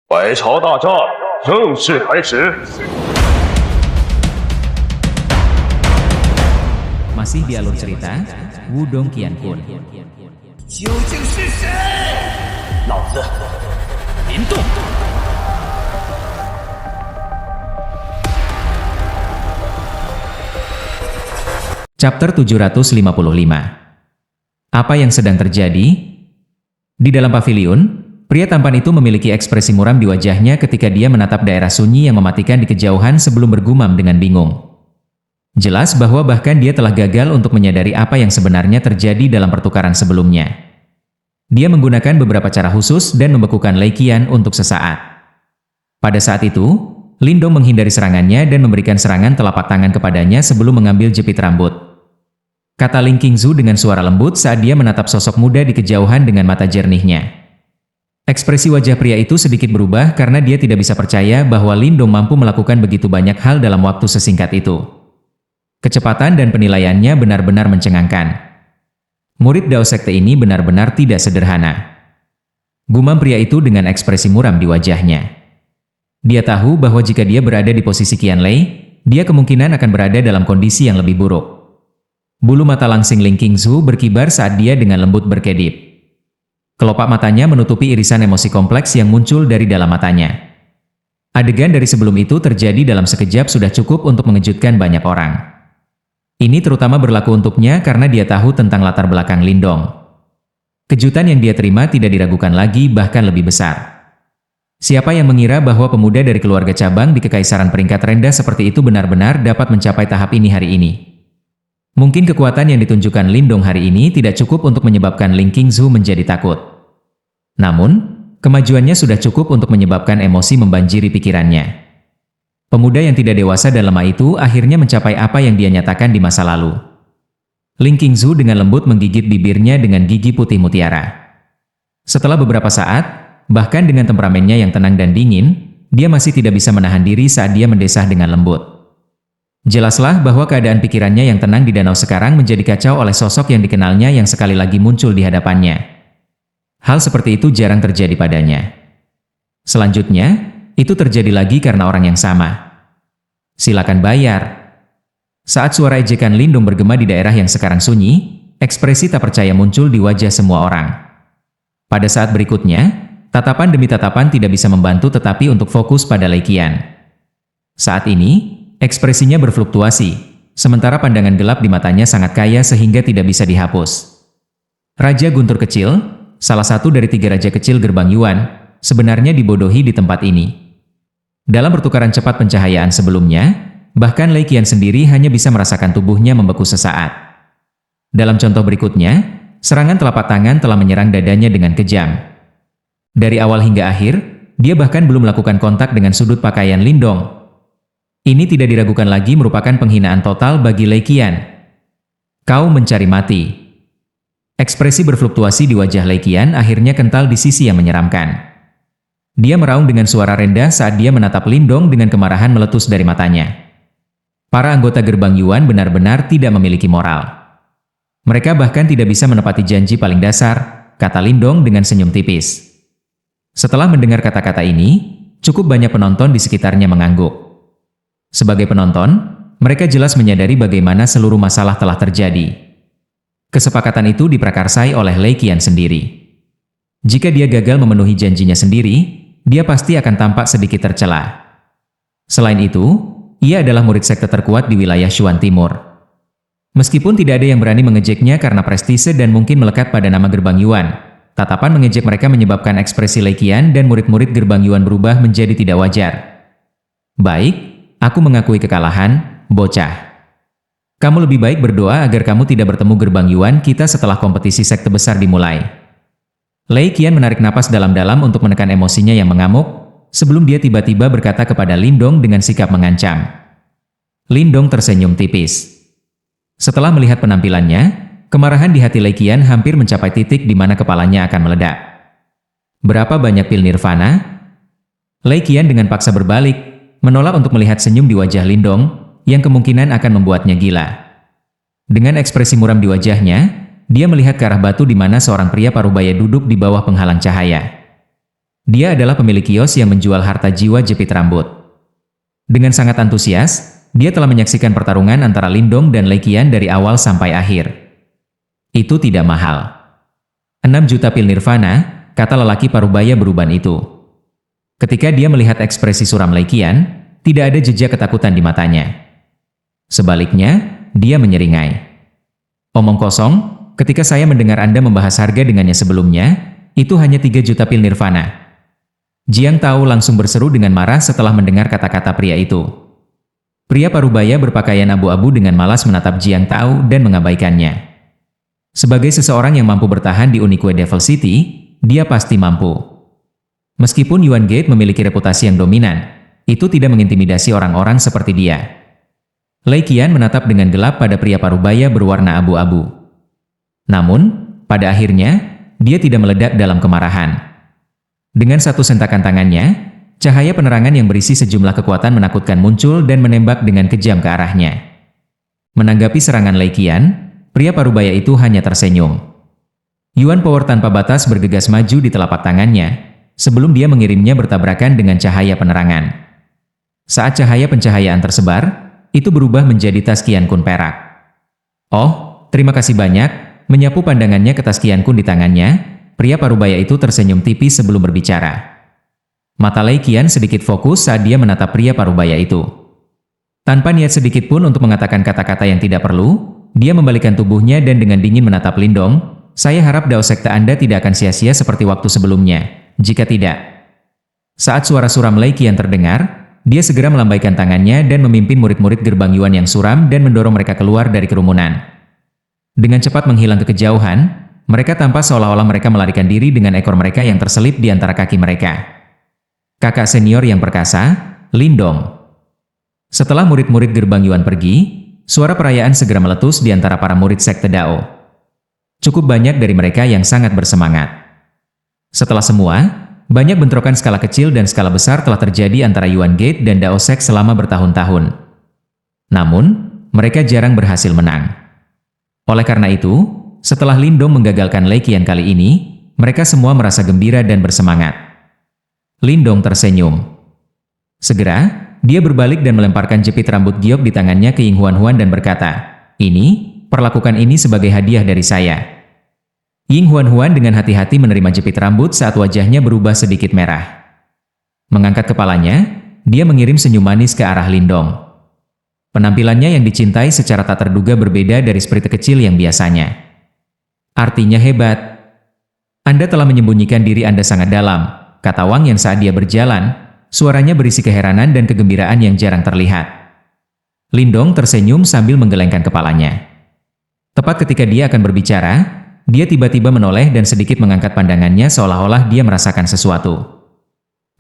百朝大战正式开始。 Masih di alur cerita Wudong Qianpun. 究竟是谁？老子林动。 Chapter 755. Apa yang sedang terjadi? Di dalam paviliun, pria tampan itu memiliki ekspresi muram di wajahnya ketika dia menatap daerah sunyi yang mematikan di kejauhan sebelum bergumam dengan bingung. Jelas bahwa bahkan dia telah gagal untuk menyadari apa yang sebenarnya terjadi dalam pertukaran sebelumnya. Dia menggunakan beberapa cara khusus dan membekukan Lei Qian untuk sesaat. Pada saat itu, Lindong menghindari serangannya dan memberikan serangan telapak tangan kepadanya sebelum mengambil jepit rambut. Kata Ling Qingzu dengan suara lembut saat dia menatap sosok muda di kejauhan dengan mata jernihnya. Ekspresi wajah pria itu sedikit berubah karena dia tidak bisa percaya bahwa Lindong mampu melakukan begitu banyak hal dalam waktu sesingkat itu. Kecepatan dan penilaiannya benar-benar mencengangkan. Murid Dao Sekte ini benar-benar tidak sederhana. Gumam pria itu dengan ekspresi muram di wajahnya. Dia tahu bahwa jika dia berada di posisi Qianlei, dia kemungkinan akan berada dalam kondisi yang lebih buruk. Bulu mata langsing Ling Qingzu berkibar saat dia dengan lembut berkedip. Kelopak matanya menutupi irisan emosi kompleks yang muncul dari dalam matanya. Adegan dari sebelum itu terjadi dalam sekejap sudah cukup untuk mengejutkan banyak orang. Ini terutama berlaku untuknya karena dia tahu tentang latar belakang Lindong. Kejutan yang dia terima tidak diragukan lagi, bahkan lebih besar. Siapa yang mengira bahwa pemuda dari keluarga cabang di kekaisaran peringkat rendah seperti itu benar-benar dapat mencapai tahap ini hari ini? Mungkin kekuatan yang ditunjukkan Lindong hari ini tidak cukup untuk menyebabkan Ling Qingzu menjadi takut. Namun, kemajuannya sudah cukup untuk menyebabkan emosi membanjiri pikirannya. Pemuda yang tidak dewasa dan lemah itu akhirnya mencapai apa yang dia nyatakan di masa lalu. Ling Qingzu dengan lembut menggigit bibirnya dengan gigi putih mutiara. Setelah beberapa saat, bahkan dengan temperamennya yang tenang dan dingin, dia masih tidak bisa menahan diri saat dia mendesah dengan lembut. Jelaslah bahwa keadaan pikirannya yang tenang di danau sekarang menjadi kacau oleh sosok yang dikenalnya yang sekali lagi muncul di hadapannya. Hal seperti itu jarang terjadi padanya. Selanjutnya, itu terjadi lagi karena orang yang sama. Silakan bayar. Saat suara ejekan Lindong bergema di daerah yang sekarang sunyi, ekspresi tak percaya muncul di wajah semua orang. Pada saat berikutnya, tatapan demi tatapan tidak bisa membantu tetapi untuk fokus pada Lei Qian. Saat ini, ekspresinya berfluktuasi, sementara pandangan gelap di matanya sangat kaya sehingga tidak bisa dihapus. Raja Guntur Kecil, salah satu dari 3 raja kecil gerbang Yuan, sebenarnya dibodohi di tempat ini. Dalam pertukaran cepat pencahayaan sebelumnya, bahkan Lei Qian sendiri hanya bisa merasakan tubuhnya membeku sesaat. Dalam contoh berikutnya, serangan telapak tangan telah menyerang dadanya dengan kejam. Dari awal hingga akhir, dia bahkan belum melakukan kontak dengan sudut pakaian Lindong. Ini tidak diragukan lagi merupakan penghinaan total bagi Lei Qian. Kau mencari mati. Ekspresi berfluktuasi di wajah Lei Qian akhirnya kental di sisi yang menyeramkan. Dia meraung dengan suara rendah saat dia menatap Lindong dengan kemarahan meletus dari matanya. Para anggota gerbang Yuan benar-benar tidak memiliki moral. Mereka bahkan tidak bisa menepati janji paling dasar, kata Lindong dengan senyum tipis. Setelah mendengar kata-kata ini, cukup banyak penonton di sekitarnya mengangguk. Sebagai penonton, mereka jelas menyadari bagaimana seluruh masalah telah terjadi. Kesepakatan itu diprakarsai oleh Lei Qian sendiri. Jika dia gagal memenuhi janjinya sendiri, dia pasti akan tampak sedikit tercela. Selain itu, ia adalah murid sekte terkuat di wilayah Shuan Timur. Meskipun tidak ada yang berani mengejeknya karena prestise dan mungkin melekat pada nama gerbang Yuan, tatapan mengejek mereka menyebabkan ekspresi Lei Qian dan murid-murid gerbang Yuan berubah menjadi tidak wajar. Baik. Aku mengakui kekalahan, bocah. Kamu lebih baik berdoa agar kamu tidak bertemu gerbang Yuan kita setelah kompetisi sekte besar dimulai. Lei Qian menarik napas dalam-dalam untuk menekan emosinya yang mengamuk, sebelum dia tiba-tiba berkata kepada Lindong dengan sikap mengancam. Lindong tersenyum tipis. Setelah melihat penampilannya, kemarahan di hati Lei Qian hampir mencapai titik di mana kepalanya akan meledak. Berapa banyak pil nirvana? Lei Qian dengan paksa berbalik, menolak untuk melihat senyum di wajah Lindong, yang kemungkinan akan membuatnya gila. Dengan ekspresi muram di wajahnya, dia melihat ke arah batu di mana seorang pria parubaya duduk di bawah penghalang cahaya. Dia adalah pemilik kios yang menjual harta jiwa jepit rambut. Dengan sangat antusias, dia telah menyaksikan pertarungan antara Lindong dan Lei Qian dari awal sampai akhir. Itu tidak mahal. 6 juta pil nirvana, kata lelaki parubaya beruban itu. Ketika dia melihat ekspresi suram Lei Qian, tidak ada jejak ketakutan di matanya. Sebaliknya, dia menyeringai. Omong kosong, ketika saya mendengar Anda membahas harga dengannya sebelumnya, itu hanya 3 juta pil nirvana. Jiang Tao langsung berseru dengan marah setelah mendengar kata-kata pria itu. Pria parubaya berpakaian abu-abu dengan malas menatap Jiang Tao dan mengabaikannya. Sebagai seseorang yang mampu bertahan di Unique Devil City, dia pasti mampu. Meskipun Yuan Gate memiliki reputasi yang dominan, itu tidak mengintimidasi orang-orang seperti dia. Lei Qian menatap dengan gelap pada pria parubaya berwarna abu-abu. Namun, pada akhirnya, dia tidak meledak dalam kemarahan. Dengan satu sentakan tangannya, cahaya penerangan yang berisi sejumlah kekuatan menakutkan muncul dan menembak dengan kejam ke arahnya. Menanggapi serangan Lei Qian, pria parubaya itu hanya tersenyum. Yuan Power tanpa batas bergegas maju di telapak tangannya, sebelum dia mengirimnya bertabrakan dengan cahaya penerangan. Saat cahaya pencahayaan tersebar, itu berubah menjadi tas Qian Kun perak. Oh, terima kasih banyak, menyapu pandangannya ke tas Qian Kun di tangannya, pria parubaya itu tersenyum tipis sebelum berbicara. Mata Lei Qian sedikit fokus saat dia menatap pria parubaya itu. Tanpa niat sedikit pun untuk mengatakan kata-kata yang tidak perlu, dia membalikan tubuhnya dan dengan dingin menatap Lindong. Saya harap dao sekte Anda tidak akan sia-sia seperti waktu sebelumnya. Jika tidak. Saat suara suram Lei Qian terdengar, dia segera melambaikan tangannya dan memimpin murid-murid gerbang Yuan yang suram dan mendorong mereka keluar dari kerumunan. Dengan cepat menghilang ke kejauhan, mereka tampak seolah-olah mereka melarikan diri dengan ekor mereka yang terselip di antara kaki mereka. Kakak senior yang perkasa, Lindong. Setelah murid-murid gerbang Yuan pergi, suara perayaan segera meletus di antara para murid sekte Dao. Cukup banyak dari mereka yang sangat bersemangat. Setelah semua, banyak bentrokan skala kecil dan skala besar telah terjadi antara Yuan Gate dan Dao Sek selama bertahun-tahun. Namun, mereka jarang berhasil menang. Oleh karena itu, setelah Lindong menggagalkan Lei Qian kali ini, mereka semua merasa gembira dan bersemangat. Lindong tersenyum. Segera, dia berbalik dan melemparkan jepit rambut giok di tangannya ke Ying Huan-Huan dan berkata, perlakukan ini sebagai hadiah dari saya. Ying Huan-Huan dengan hati-hati menerima jepit rambut saat wajahnya berubah sedikit merah. Mengangkat kepalanya, dia mengirim senyum manis ke arah Lindong. Penampilannya yang dicintai secara tak terduga berbeda dari seperti kecil yang biasanya. Artinya hebat. Anda telah menyembunyikan diri Anda sangat dalam, kata Wang Yan saat dia berjalan, suaranya berisi keheranan dan kegembiraan yang jarang terlihat. Lindong tersenyum sambil menggelengkan kepalanya. Tepat ketika dia akan berbicara, dia tiba-tiba menoleh dan sedikit mengangkat pandangannya seolah-olah dia merasakan sesuatu.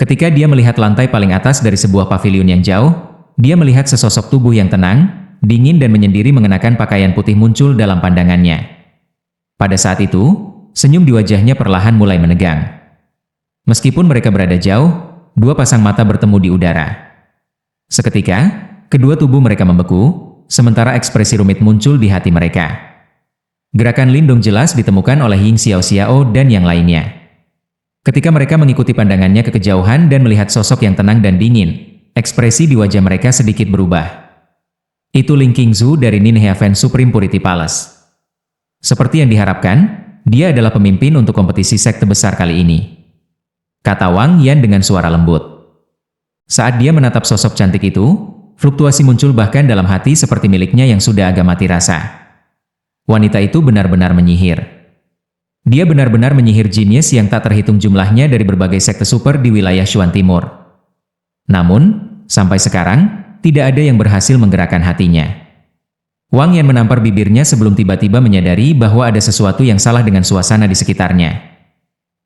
Ketika dia melihat lantai paling atas dari sebuah pavilion yang jauh, dia melihat sesosok tubuh yang tenang, dingin dan menyendiri mengenakan pakaian putih muncul dalam pandangannya. Pada saat itu, senyum di wajahnya perlahan mulai menegang. Meskipun mereka berada jauh, dua pasang mata bertemu di udara. Seketika, kedua tubuh mereka membeku, sementara ekspresi rumit muncul di hati mereka. Gerakan Lindong jelas ditemukan oleh Ying Xiao dan yang lainnya. Ketika mereka mengikuti pandangannya ke kejauhan dan melihat sosok yang tenang dan dingin, ekspresi di wajah mereka sedikit berubah. Itu Ling Qingzu dari Nin Heaven Supreme Purity Palace. Seperti yang diharapkan, dia adalah pemimpin untuk kompetisi sekte besar kali ini. Kata Wang Yan dengan suara lembut. Saat dia menatap sosok cantik itu, fluktuasi muncul bahkan dalam hati seperti miliknya yang sudah agak mati rasa. Wanita itu benar-benar menyihir. Dia benar-benar menyihir jenius yang tak terhitung jumlahnya dari berbagai sekte super di wilayah Shuan Timur. Namun, sampai sekarang, tidak ada yang berhasil menggerakkan hatinya. Wang Yan menampar bibirnya sebelum tiba-tiba menyadari bahwa ada sesuatu yang salah dengan suasana di sekitarnya.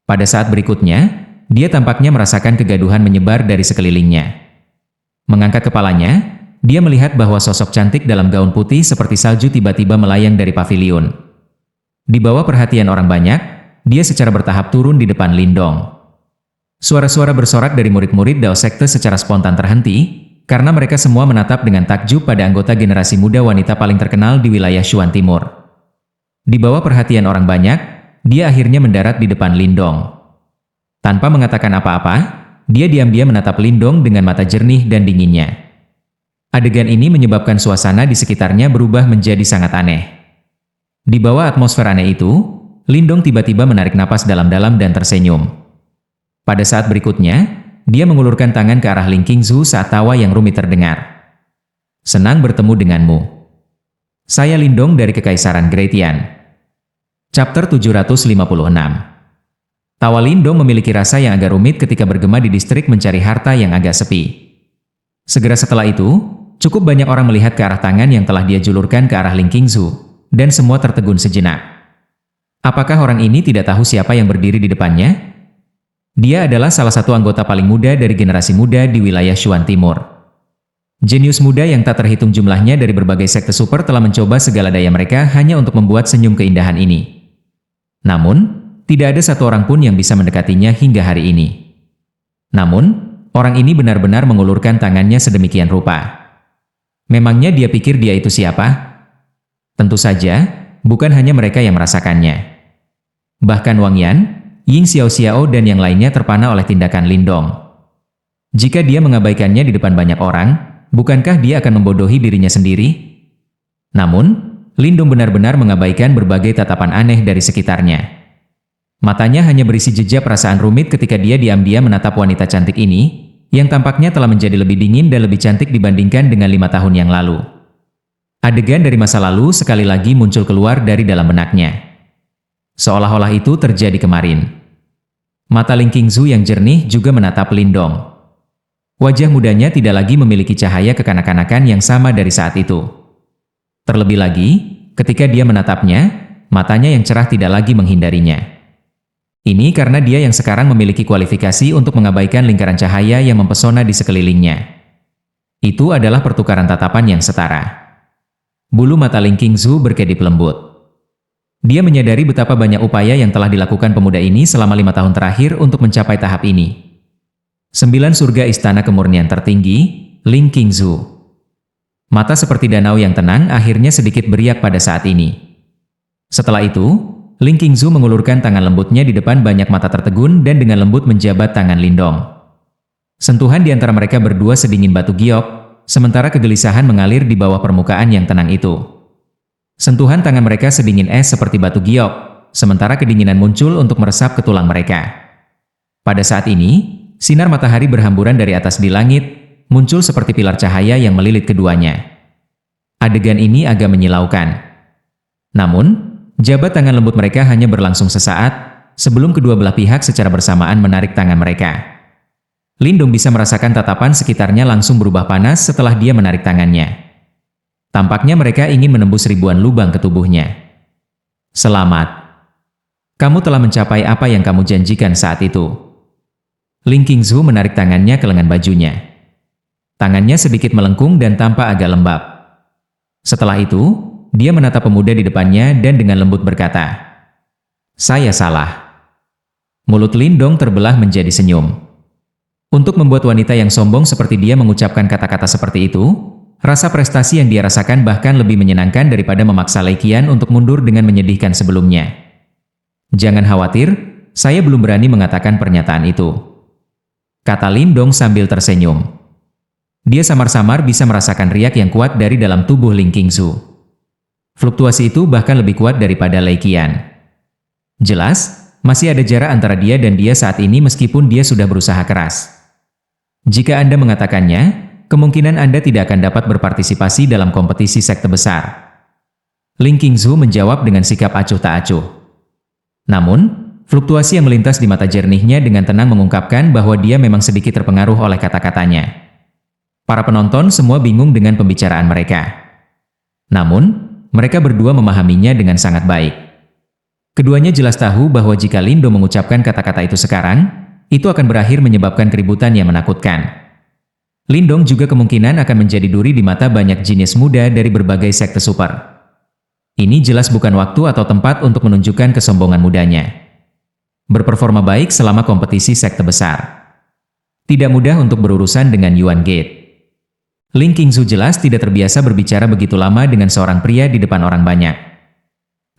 Pada saat berikutnya, dia tampaknya merasakan kegaduhan menyebar dari sekelilingnya. Mengangkat kepalanya, dia melihat bahwa sosok cantik dalam gaun putih seperti salju tiba-tiba melayang dari pavilion. Di bawah perhatian orang banyak, dia secara bertahap turun di depan Lindong. Suara-suara bersorak dari murid-murid Dao Sekte secara spontan terhenti, karena mereka semua menatap dengan takjub pada anggota generasi muda wanita paling terkenal di wilayah Shuan Timur. Di bawah perhatian orang banyak, dia akhirnya mendarat di depan Lindong. Tanpa mengatakan apa-apa, dia diam-diam menatap Lindong dengan mata jernih dan dinginnya. Adegan ini menyebabkan suasana di sekitarnya berubah menjadi sangat aneh. Di bawah atmosfer aneh itu, Lindong tiba-tiba menarik napas dalam-dalam dan tersenyum. Pada saat berikutnya, dia mengulurkan tangan ke arah Ling Qingzu saat tawa yang rumit terdengar. Senang bertemu denganmu. Saya Lindong dari Kekaisaran Gratian. Chapter 756. Tawa Lindong memiliki rasa yang agak rumit ketika bergema di distrik mencari harta yang agak sepi. Segera setelah itu, cukup banyak orang melihat ke arah tangan yang telah dia julurkan ke arah Ling Qingzu, dan semua tertegun sejenak. Apakah orang ini tidak tahu siapa yang berdiri di depannya? Dia adalah salah satu anggota paling muda dari generasi muda di wilayah Shuan Timur. Jenius muda yang tak terhitung jumlahnya dari berbagai sekte super telah mencoba segala daya mereka hanya untuk membuat senyum keindahan ini. Namun, tidak ada satu orang pun yang bisa mendekatinya hingga hari ini. Namun, orang ini benar-benar mengulurkan tangannya sedemikian rupa. Memangnya dia pikir dia itu siapa? Tentu saja, bukan hanya mereka yang merasakannya. Bahkan Wang Yan, Ying Xiao dan yang lainnya terpana oleh tindakan Lindong. Jika dia mengabaikannya di depan banyak orang, bukankah dia akan membodohi dirinya sendiri? Namun, Lindong benar-benar mengabaikan berbagai tatapan aneh dari sekitarnya. Matanya hanya berisi jejak perasaan rumit ketika dia diam-diam menatap wanita cantik ini, yang tampaknya telah menjadi lebih dingin dan lebih cantik dibandingkan dengan 5 tahun yang lalu. Adegan dari masa lalu sekali lagi muncul keluar dari dalam benaknya. Seolah-olah itu terjadi kemarin. Mata Ling Qingzu yang jernih juga menatap Lindong. Wajah mudanya tidak lagi memiliki cahaya kekanak-kanakan yang sama dari saat itu. Terlebih lagi, ketika dia menatapnya, matanya yang cerah tidak lagi menghindarinya. Ini karena dia yang sekarang memiliki kualifikasi untuk mengabaikan lingkaran cahaya yang mempesona di sekelilingnya. Itu adalah pertukaran tatapan yang setara. Bulu mata Ling Qingzu berkedip lembut. Dia menyadari betapa banyak upaya yang telah dilakukan pemuda ini selama 5 tahun terakhir untuk mencapai tahap ini. 9 surga istana kemurnian tertinggi, Ling Qingzu. Mata seperti danau yang tenang akhirnya sedikit beriak pada saat ini. Setelah itu, Ling Qingzu mengulurkan tangan lembutnya di depan banyak mata tertegun dan dengan lembut menjabat tangan Lindong. Sentuhan di antara mereka berdua sedingin batu giok, sementara kegelisahan mengalir di bawah permukaan yang tenang itu. Sentuhan tangan mereka sedingin es seperti batu giok, sementara kedinginan muncul untuk meresap ke tulang mereka. Pada saat ini, sinar matahari berhamburan dari atas di langit, muncul seperti pilar cahaya yang melilit keduanya. Adegan ini agak menyilaukan. Namun, jabat tangan lembut mereka hanya berlangsung sesaat, sebelum kedua belah pihak secara bersamaan menarik tangan mereka. Lindong bisa merasakan tatapan sekitarnya langsung berubah panas setelah dia menarik tangannya. Tampaknya mereka ingin menembus ribuan lubang ke tubuhnya. Selamat. Kamu telah mencapai apa yang kamu janjikan saat itu. Ling Qingzu menarik tangannya ke lengan bajunya. Tangannya sedikit melengkung dan tampak agak lembab. Setelah itu, dia menatap pemuda di depannya dan dengan lembut berkata, "Saya salah." Mulut Lindong terbelah menjadi senyum. Untuk membuat wanita yang sombong seperti dia mengucapkan kata-kata seperti itu, rasa prestasi yang dia rasakan bahkan lebih menyenangkan daripada memaksa Lei Qian untuk mundur dengan menyedihkan sebelumnya. "Jangan khawatir, saya belum berani mengatakan pernyataan itu," kata Lindong sambil tersenyum. Dia samar-samar bisa merasakan riak yang kuat dari dalam tubuh Ling Qingzu. Fluktuasi itu bahkan lebih kuat daripada Lei Qian. Jelas, masih ada jarak antara dia dan dia saat ini meskipun dia sudah berusaha keras. Jika Anda mengatakannya, kemungkinan Anda tidak akan dapat berpartisipasi dalam kompetisi sekte besar. Ling Qingzu menjawab dengan sikap acuh tak acuh. Namun, fluktuasi yang melintas di mata jernihnya dengan tenang mengungkapkan bahwa dia memang sedikit terpengaruh oleh kata-katanya. Para penonton semua bingung dengan pembicaraan mereka. Namun, mereka berdua memahaminya dengan sangat baik. Keduanya jelas tahu bahwa jika Lindong mengucapkan kata-kata itu sekarang, itu akan berakhir menyebabkan keributan yang menakutkan. Lindong juga kemungkinan akan menjadi duri di mata banyak jenius muda dari berbagai sekte super. Ini jelas bukan waktu atau tempat untuk menunjukkan kesombongan mudanya. Berperforma baik selama kompetisi sekte besar. Tidak mudah untuk berurusan dengan Yuan Gate. Ling Qingzu jelas tidak terbiasa berbicara begitu lama dengan seorang pria di depan orang banyak.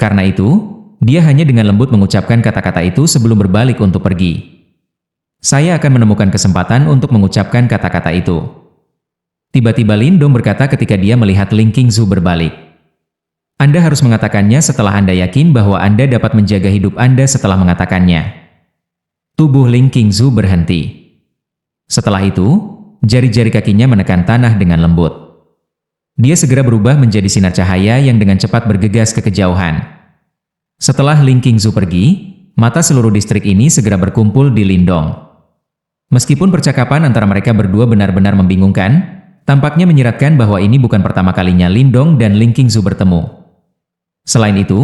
Karena itu, dia hanya dengan lembut mengucapkan kata-kata itu sebelum berbalik untuk pergi. Saya akan menemukan kesempatan untuk mengucapkan kata-kata itu. Tiba-tiba Lin Dong berkata ketika dia melihat Ling Qingzu berbalik. Anda harus mengatakannya setelah Anda yakin bahwa Anda dapat menjaga hidup Anda setelah mengatakannya. Tubuh Ling Qingzu berhenti. Setelah itu, jari-jari kakinya menekan tanah dengan lembut. Dia segera berubah menjadi sinar cahaya yang dengan cepat bergegas ke kejauhan. Setelah Ling Qingzu pergi, mata seluruh distrik ini segera berkumpul di Lin Dong. Meskipun percakapan antara mereka berdua benar-benar membingungkan, tampaknya menyiratkan bahwa ini bukan pertama kalinya Lin Dong dan Ling Qingzu bertemu. Selain itu,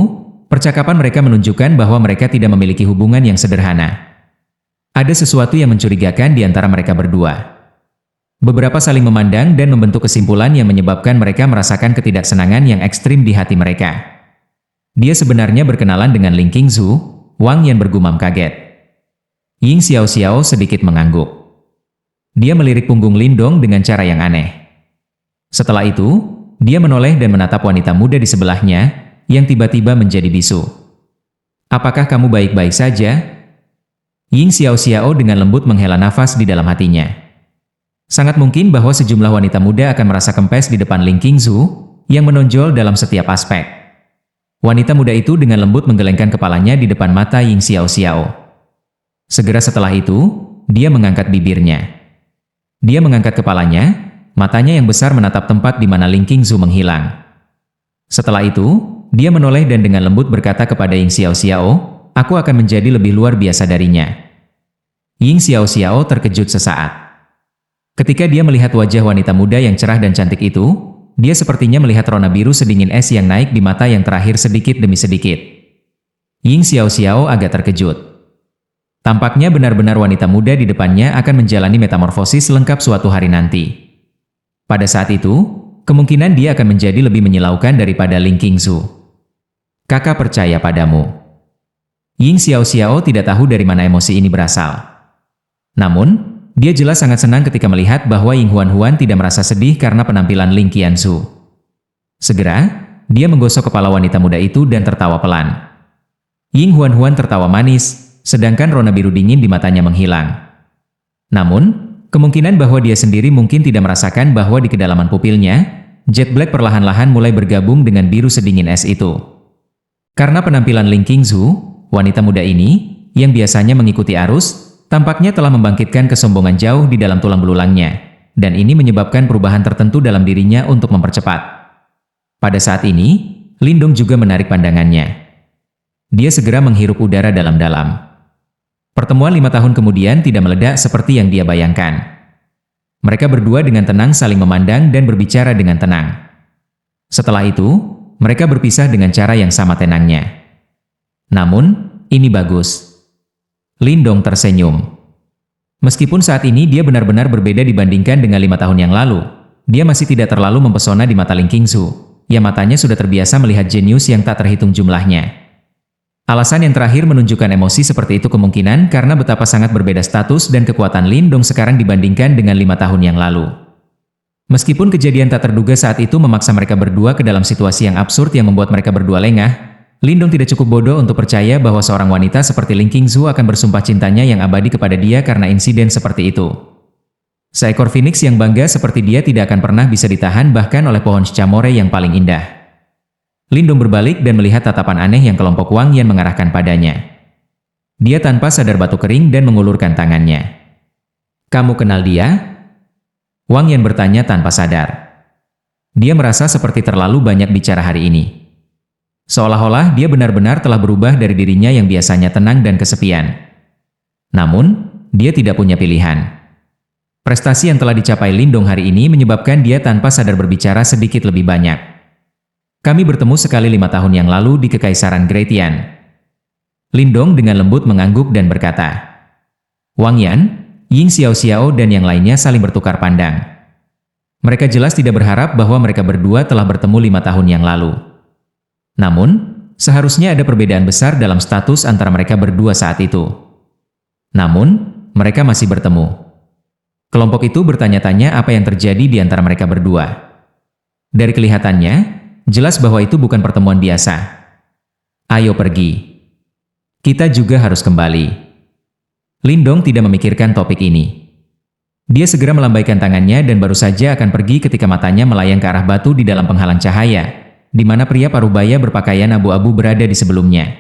percakapan mereka menunjukkan bahwa mereka tidak memiliki hubungan yang sederhana. Ada sesuatu yang mencurigakan di antara mereka berdua. Beberapa saling memandang dan membentuk kesimpulan yang menyebabkan mereka merasakan ketidaksenangan yang ekstrim di hati mereka. Dia sebenarnya berkenalan dengan Ling Qingzu. Wang Yan bergumam kaget. Ying Xiao sedikit mengangguk. Dia melirik punggung Lin Dong dengan cara yang aneh. Setelah itu, dia menoleh dan menatap wanita muda di sebelahnya, yang tiba-tiba menjadi bisu. Apakah kamu baik-baik saja? Ying Xiao dengan lembut menghela nafas di dalam hatinya. Sangat mungkin bahwa sejumlah wanita muda akan merasa kempes di depan Ling Qingzu, yang menonjol dalam setiap aspek. Wanita muda itu dengan lembut menggelengkan kepalanya di depan mata Ying Xiao. Segera setelah itu, dia mengangkat bibirnya. Dia mengangkat kepalanya, matanya yang besar menatap tempat di mana Ling Qingzu menghilang. Setelah itu, dia menoleh dan dengan lembut berkata kepada Ying Xiao, aku akan menjadi lebih luar biasa darinya. Ying Xiao terkejut sesaat. Ketika dia melihat wajah wanita muda yang cerah dan cantik itu, dia sepertinya melihat rona biru sedingin es yang naik di mata yang terakhir sedikit demi sedikit. Ying Xiao agak terkejut. Tampaknya benar-benar wanita muda di depannya akan menjalani metamorfosis lengkap suatu hari nanti. Pada saat itu, kemungkinan dia akan menjadi lebih menyilaukan daripada Ling Qingzu. Kakak percaya padamu. Ying Xiao tidak tahu dari mana emosi ini berasal. Namun, dia jelas sangat senang ketika melihat bahwa Ying Huan tidak merasa sedih karena penampilan Ling Qianzu. Segera, dia menggosok kepala wanita muda itu dan tertawa pelan. Ying Huan tertawa manis, sedangkan rona biru dingin di matanya menghilang. Namun, kemungkinan bahwa dia sendiri mungkin tidak merasakan bahwa di kedalaman pupilnya, jet black perlahan-lahan mulai bergabung dengan biru sedingin es itu. Karena penampilan Ling Qingzu, wanita muda ini, yang biasanya mengikuti arus, tampaknya telah membangkitkan kesombongan jauh di dalam tulang belulangnya, dan ini menyebabkan perubahan tertentu dalam dirinya untuk mempercepat. Pada saat ini, Lin Dong juga menarik pandangannya. Dia segera menghirup udara dalam-dalam. Pertemuan 5 tahun kemudian tidak meledak seperti yang dia bayangkan. Mereka berdua dengan tenang saling memandang dan berbicara dengan tenang. Setelah itu, mereka berpisah dengan cara yang sama tenangnya. Namun, ini bagus. Lin Dong tersenyum. Meskipun saat ini dia benar-benar berbeda dibandingkan dengan 5 tahun yang lalu, dia masih tidak terlalu mempesona di mata Ling Qingzu. Ya matanya sudah terbiasa melihat jenius yang tak terhitung jumlahnya. Alasan yang terakhir menunjukkan emosi seperti itu kemungkinan karena betapa sangat berbeda status dan kekuatan Lin Dong sekarang dibandingkan dengan 5 tahun yang lalu. Meskipun kejadian tak terduga saat itu memaksa mereka berdua ke dalam situasi yang absurd yang membuat mereka berdua lengah, Lin Dong tidak cukup bodoh untuk percaya bahwa seorang wanita seperti Ling Qingzu akan bersumpah cintanya yang abadi kepada dia karena insiden seperti itu. Seekor phoenix yang bangga seperti dia tidak akan pernah bisa ditahan bahkan oleh pohon sycamore yang paling indah. Lin Dong berbalik dan melihat tatapan aneh yang kelompok Wang Yan mengarahkan padanya. Dia tanpa sadar batuk kering dan mengulurkan tangannya. Kamu kenal dia? Wang Yan bertanya tanpa sadar. Dia merasa seperti terlalu banyak bicara hari ini. Seolah-olah dia benar-benar telah berubah dari dirinya yang biasanya tenang dan kesepian. Namun, dia tidak punya pilihan. Prestasi yang telah dicapai Lin Dong hari ini menyebabkan dia tanpa sadar berbicara sedikit lebih banyak. Kami bertemu sekali 5 tahun yang lalu di Kekaisaran Gratian. Lin Dong dengan lembut mengangguk dan berkata. Wang Yan, Ying Xiao dan yang lainnya saling bertukar pandang. Mereka jelas tidak berharap bahwa mereka berdua telah bertemu 5 tahun yang lalu. Namun, seharusnya ada perbedaan besar dalam status antara mereka berdua saat itu. Namun, mereka masih bertemu. Kelompok itu bertanya-tanya apa yang terjadi di antara mereka berdua. Dari kelihatannya, jelas bahwa itu bukan pertemuan biasa. Ayo pergi. Kita juga harus kembali. Lindong tidak memikirkan topik ini. Dia segera melambaikan tangannya dan baru saja akan pergi ketika matanya melayang ke arah batu di dalam penghalang cahaya, di mana pria parubaya berpakaian abu-abu berada di sebelumnya.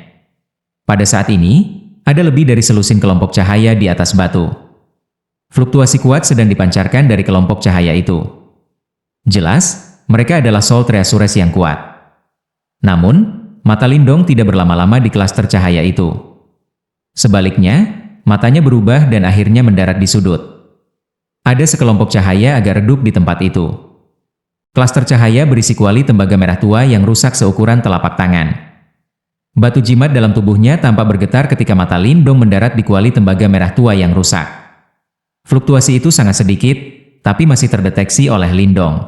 Pada saat ini, ada lebih dari selusin kelompok cahaya di atas batu. Fluktuasi kuat sedang dipancarkan dari kelompok cahaya itu. Jelas, mereka adalah Soul Treasures yang kuat. Namun, mata Lindong tidak berlama-lama di klaster cahaya itu. Sebaliknya, matanya berubah dan akhirnya mendarat di sudut. Ada sekelompok cahaya agak redup di tempat itu. Klaster cahaya berisi kuali tembaga merah tua yang rusak seukuran telapak tangan. Batu jimat dalam tubuhnya tampak bergetar ketika mata Lindong mendarat di kuali tembaga merah tua yang rusak. Fluktuasi itu sangat sedikit, tapi masih terdeteksi oleh Lindong.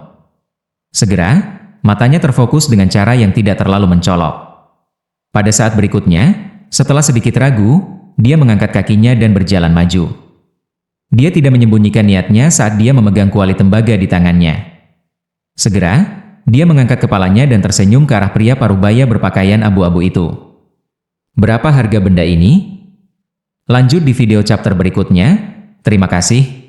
Segera, matanya terfokus dengan cara yang tidak terlalu mencolok. Pada saat berikutnya, setelah sedikit ragu, dia mengangkat kakinya dan berjalan maju. Dia tidak menyembunyikan niatnya saat dia memegang kuali tembaga di tangannya. Segera, dia mengangkat kepalanya dan tersenyum ke arah pria parubaya berpakaian abu-abu itu. Berapa harga benda ini? Lanjut di video chapter berikutnya. Terima kasih.